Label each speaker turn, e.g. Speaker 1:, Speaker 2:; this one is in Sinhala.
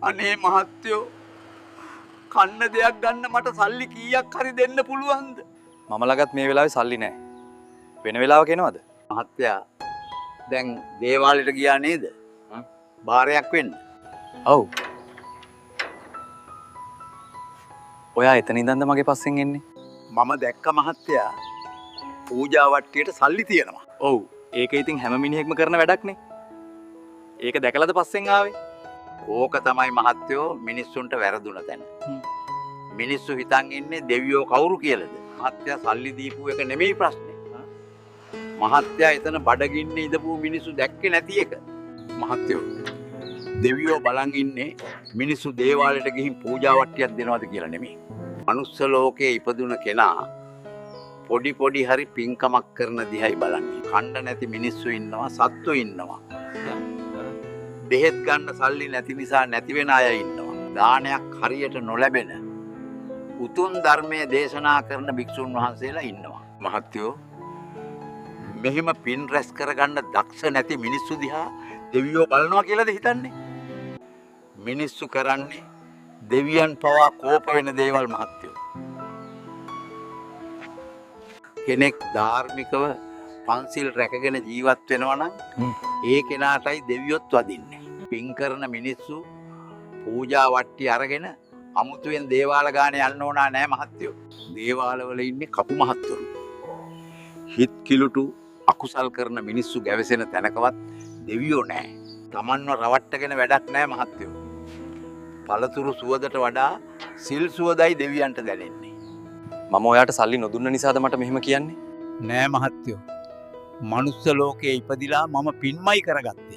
Speaker 1: අනේ මහත්තයෝ කන්න දෙයක් ගන්න මට සල්ලි කීයක් හරි දෙන්න පුළුවන්ද?
Speaker 2: මම ළඟත් මේ වෙලාවේ සල්ලි නැහැ. වෙන වෙලාවක එනවද?
Speaker 1: මහත්තයා දැන් දේවාලෙට ගියා නේද? බාරයක් වෙන්න.
Speaker 2: ඔව්. ඔයා එතන ඉඳන්ද මගේ පස්සෙන් එන්නේ?
Speaker 1: මම දැක්ක මහත්තයා පූජා වට්ටියට සල්ලි තියෙනවා.
Speaker 2: ඔව්. ඒක ඉතින් හැම මිනිහෙක්ම කරන වැඩක්නේ. ඒක දැකලාද පස්සෙන් ආවේ?
Speaker 1: ඕක තමයි මහත්තයෝ මිනිස්සුන්ට වැරදුන තැන. මිනිස්සු හිතන් ඉන්නේ දෙවියෝ කවුරු කියලාද? මහත්තයා සල්ලි දීපු එක නෙමෙයි ප්‍රශ්නේ. මහත්තයා එතන බඩගින්නේ ඉඳපු මිනිස්සු දැක්කේ නැති එක. මහත්තයෝ දෙවියෝ බලන් ඉන්නේ මිනිස්සු දේවාලයට ගිහින් පූජා වට්ටියක් දෙනවද කියලා නෙමෙයි. මනුස්ස ලෝකයේ ඉපදුන කෙනා පොඩි පොඩි හරි පින්කමක් කරන දිහයි බලන්නේ. කණ්ඩ නැති මිනිස්සු ඉන්නවා, සත්තු ඉන්නවා. බෙහෙත් ගන්න සල්ලි නැති නිසා නැති වෙන අය ඉන්නවා. දානයක් හරියට නොලැබෙන උතුම් ධර්මයේ දේශනා කරන භික්ෂුන් වහන්සේලා ඉන්නවා. මහත්තයෝ මෙහිම පින් රැස් කරගන්න දක්ෂ නැති මිනිස්සු දිහා දෙවියෝ බලනවා කියලාද හිතන්නේ? මිනිස්සු කරන්නේ දෙවියන් පවා කෝප වෙන දේවල් මහත්තයෝ. කෙනෙක් ධාර්මිකව පන්සිල් රැකගෙන ජීවත් වෙනවා නම් ඒ කෙනාටයි දෙවියොත් වදින්නේ. පින් කරන මිනිස්සු පූජා වට්ටි අරගෙන අමුතුවෙන් දේවාල ගානේ යන්න ඕනා නෑ මහත්තයෝ. දේවාලවල ඉන්නේ කපු මහත්තුරු. හිත් කිලුටු අකුසල් කරන මිනිස්සු ගැවසෙන තැනකවත් දෙවියෝ නෑ. Tamanව රවට්ටගෙන වැඩක් නෑ මහත්තයෝ. පළතුරු සුවදට වඩා සිල් සුවදයි දෙවියන්ට දැනෙන්නේ.
Speaker 2: මම ඔයාට සල්ලි නොදුන්න නිසාද මට මෙහෙම කියන්නේ?
Speaker 1: නෑ මහත්තයෝ. මනුස්ස ලෝකයේ ඉපදිලා මම පින්මයි කරගත්තා.